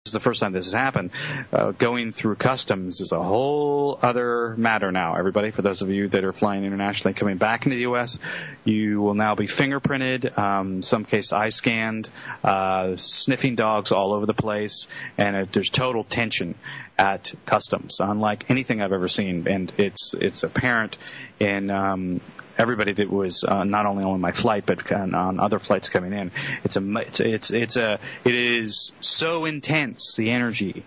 is the first time this has happened. Going through customs is a whole other matter now, everybody. For those of you that are flying internationally, coming back into the U.S., you will now be fingerprinted, some case eye scanned, sniffing dogs all over the place, and there's total tension at customs, unlike anything I've ever seen. And it's apparent in everybody that was not only on my flight but on other flights coming in. It is so intense, the energy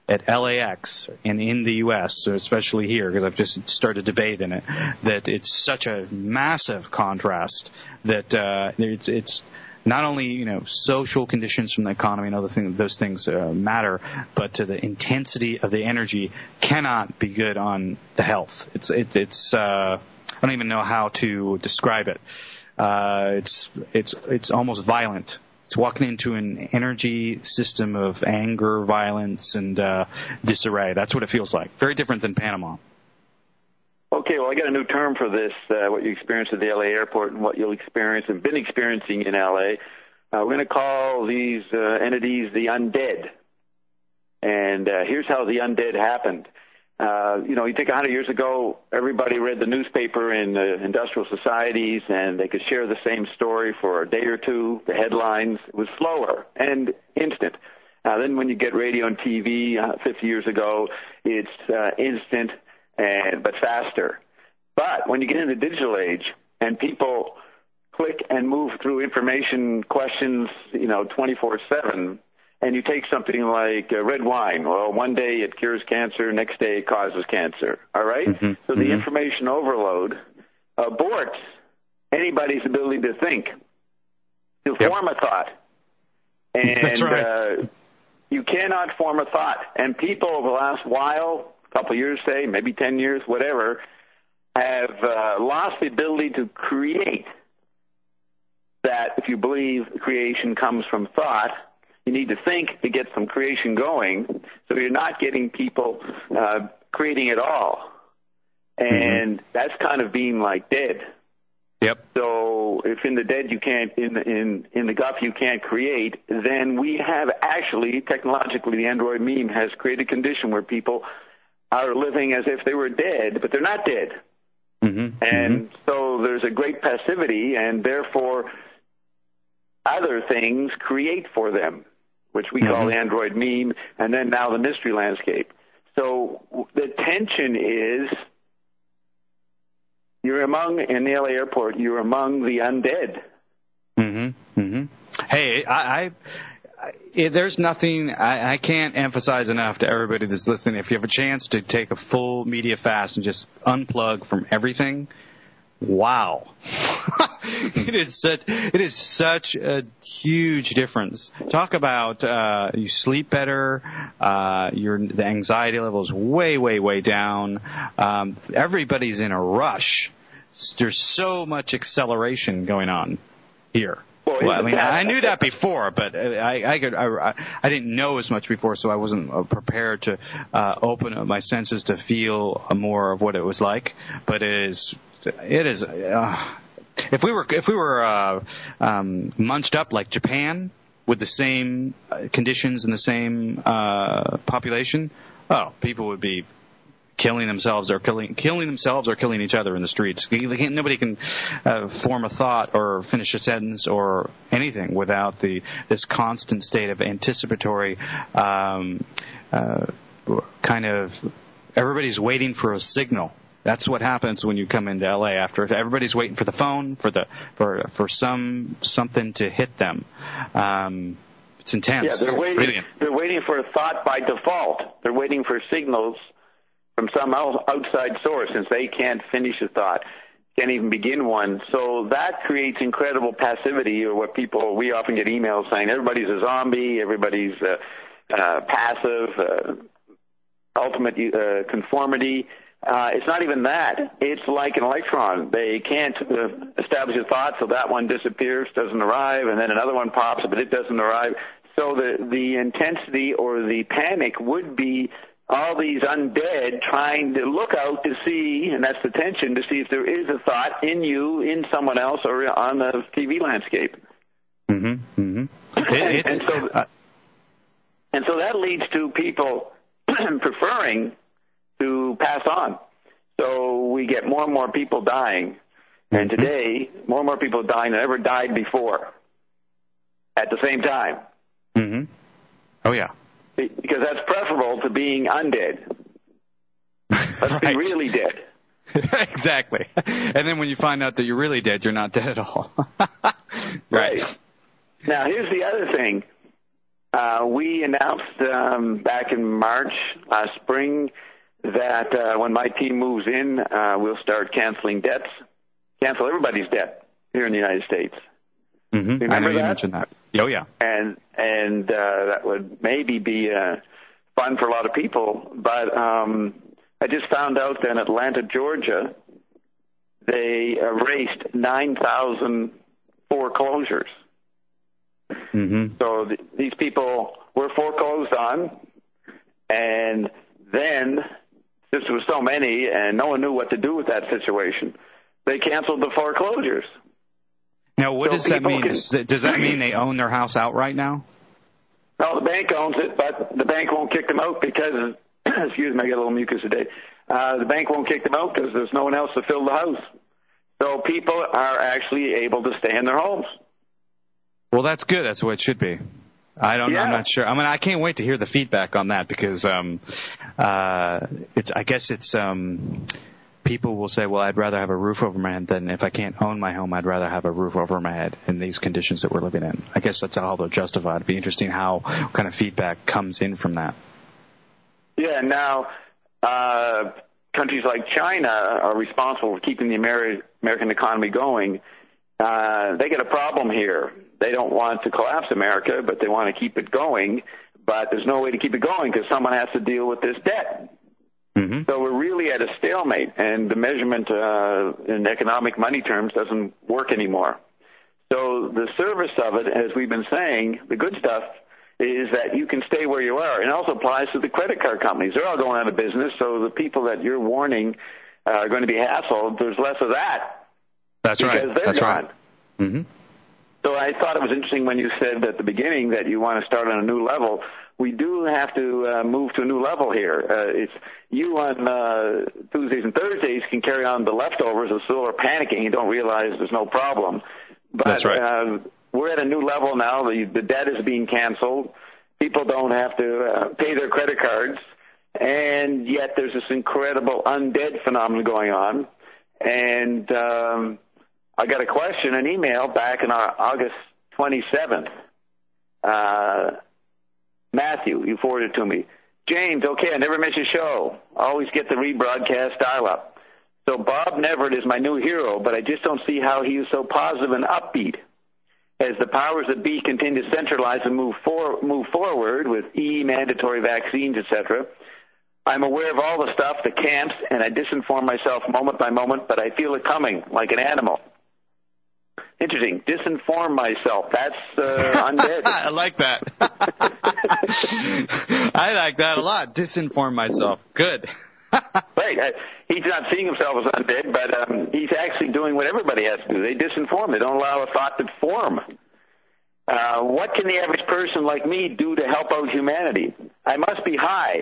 at LAX and in the U.S., especially here, because I've just started a debate in it, that it's such a massive contrast that it's not only social conditions from the economy and other things, those things matter, but to the intensity of the energy cannot be good on the health. It's I don't even know how to describe it. It's almost violent. It's walking into an energy system of anger, violence, and disarray. That's what it feels like. Very different than Panama. Okay, well, I got a new term for this, what you experienced at the L.A. airport and what you'll experience and been experiencing in L.A. We're going to call these entities the undead. And here's how the undead happened. You think 100 years ago, everybody read the newspaper in industrial societies, and they could share the same story for a day or two. The headlines was slower and instant. Then when you get radio and TV 50 years ago, it's instant but faster. But when you get in the digital age and people click and move through information questions, 24/7, and you take something like red wine. Well, one day it cures cancer, next day it causes cancer. All right? Mm-hmm. So the information overload aborts anybody's ability to think, to form a thought. And that's right. You cannot form a thought. And people over the last while, a couple of years, say, maybe 10 years, whatever, have lost the ability to create. That if you believe creation comes from thought, you need to think to get some creation going, so you're not getting people creating at all. And that's kind of being like dead. Yep. So if in the dead you can't, in the guff you can't create, then we have actually, technologically, the Android meme has created a condition where people are living as if they were dead, but they're not dead. And so there's a great passivity, and therefore other things create for them, which we call the Android meme, and then now the mystery landscape. So the tension is in the LA airport, you're among the undead. Hey, there's nothing, I can't emphasize enough to everybody that's listening. If you have a chance to take a full media fast and just unplug from everything, wow. It is such a huge difference. Talk about you sleep better, the anxiety level is way down. Everybody's in a rush. There's so much acceleration going on here. Well, I mean, I knew that before, but I didn't know as much before, so I wasn't prepared to open up my senses to feel more of what it was like. But it is. If we were munched up like Japan with the same conditions and the same population, people would be killing themselves or killing each other in the streets. Nobody can form a thought or finish a sentence or anything without this constant state of anticipatory kind of everybody's waiting for a signal. That's what happens when you come into LA. After everybody's waiting for the phone for something to hit them. It's intense. Yeah, Brilliant. They're waiting for a thought by default. They're waiting for signals from some outside source, since they can't finish a thought, can't even begin one. So that creates incredible passivity, or what we often get emails saying everybody's a zombie, everybody's passive, ultimate conformity. It's not even that. It's like an electron. They can't establish a thought, so that one disappears, doesn't arrive, and then another one pops, but it doesn't arrive. So the intensity or the panic would be all these undead trying to look out to see, and that's the tension, to see if there is a thought in you, in someone else, or on the TV landscape. And so that leads to people preferring to pass on. So we get more and more people dying. And today, more and more people dying than ever died before at the same time. Mm-hmm. Oh, yeah. Because that's preferable to being undead. Let's be really dead. Exactly. And then when you find out that you're really dead, you're not dead at all. Right. Now, here's the other thing. We announced back in March last spring that when my team moves in, we'll start canceling debts, cancel everybody's debt here in the United States. Mm-hmm. Remember I know you that? mentioned that. Oh, yeah. And that would maybe be fun for a lot of people. But I just found out that in Atlanta, Georgia, they erased 9,000 foreclosures. Mm-hmm. So these people were foreclosed on, and then, since there were so many and no one knew what to do with that situation, they canceled the foreclosures. Now, what does that mean? Does that mean they own their house outright now? No, the bank owns it, but the bank won't kick them out because, excuse me, I get a little mucus today. The bank won't kick them out because there's no one else to fill the house. So people are actually able to stay in their homes. Well, that's good. That's the way it should be. I'm not sure. I mean, I can't wait to hear the feedback on that because people will say, well, I'd rather have a roof over my head than if I can't own my home, I'd rather have a roof over my head in these conditions that we're living in. I guess that's how they'll justify it. It'd be interesting how kind of feedback comes in from that. Yeah, now countries like China are responsible for keeping the American economy going. They get a problem here. They don't want to collapse America, but they want to keep it going. But there's no way to keep it going because someone has to deal with this debt. Mm-hmm. So we're really at a stalemate, and the measurement in economic money terms doesn't work anymore. So the service of it, as we've been saying, the good stuff is that you can stay where you are. And it also applies to the credit card companies. They're all going out of business, so the people that you're warning are going to be hassled. There's less of that. That's right. Because they're That's gone. Right. Mm-hmm. So I thought it was interesting when you said at the beginning that you want to start on a new level. We do have to move to a new level here. It's you on Tuesdays and Thursdays can carry on the leftovers and still are panicking. You don't realize there's no problem. But that's right. We're at a new level now. The debt is being canceled. People don't have to pay their credit cards. And yet there's this incredible undead phenomenon going on. And I got a question, an email back on August 27th. Matthew, you forwarded it to me. James, okay, I never miss a show. I always get the rebroadcast dial-up. So Bob Neverett is my new hero, but I just don't see how he is so positive and upbeat. As the powers that be continue to centralize and move forward with mandatory vaccines, etc., I'm aware of all the stuff, the camps, and I disinform myself moment by moment, but I feel it coming like an animal. Interesting. Disinform myself. That's undead. I like that. I like that a lot. Disinform myself. Good. Right. He's not seeing himself as undead, but he's actually doing what everybody has to do. They disinform. They don't allow a thought to form. What can the average person like me do to help out humanity? I must be high.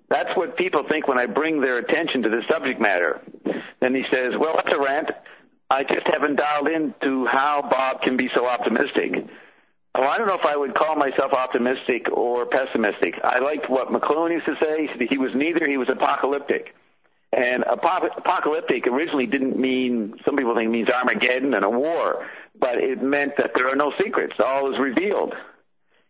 That's what people think when I bring their attention to the subject matter. Then he says, well, that's a rant. I just haven't dialed into how Bob can be so optimistic. Oh, I don't know if I would call myself optimistic or pessimistic. I liked what McLuhan used to say. He was neither. He was apocalyptic. And apocalyptic originally didn't mean, some people think it means Armageddon and a war, but it meant that there are no secrets. All is revealed.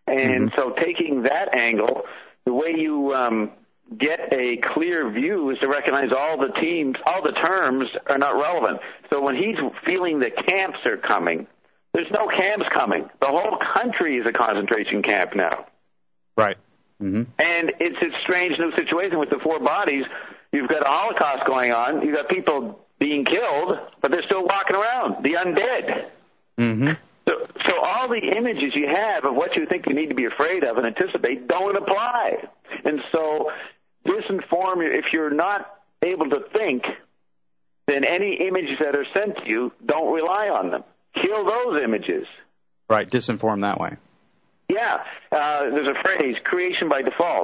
And so taking that angle, the way you get a clear view is to recognize all the terms are not relevant. So when he's feeling the camps are coming, there's no camps coming. The whole country is a concentration camp now. Right. Mm-hmm. And it's a strange new situation with the four bodies. You've got a Holocaust going on. You've got people being killed, but they're still walking around, the undead. Mm-hmm. So all the images you have of what you think you need to be afraid of and anticipate don't apply. And so disinform, if you're not able to think, then any images that are sent to you, don't rely on them. Kill those images. Right, disinform that way. Yeah, there's a phrase, creation by default.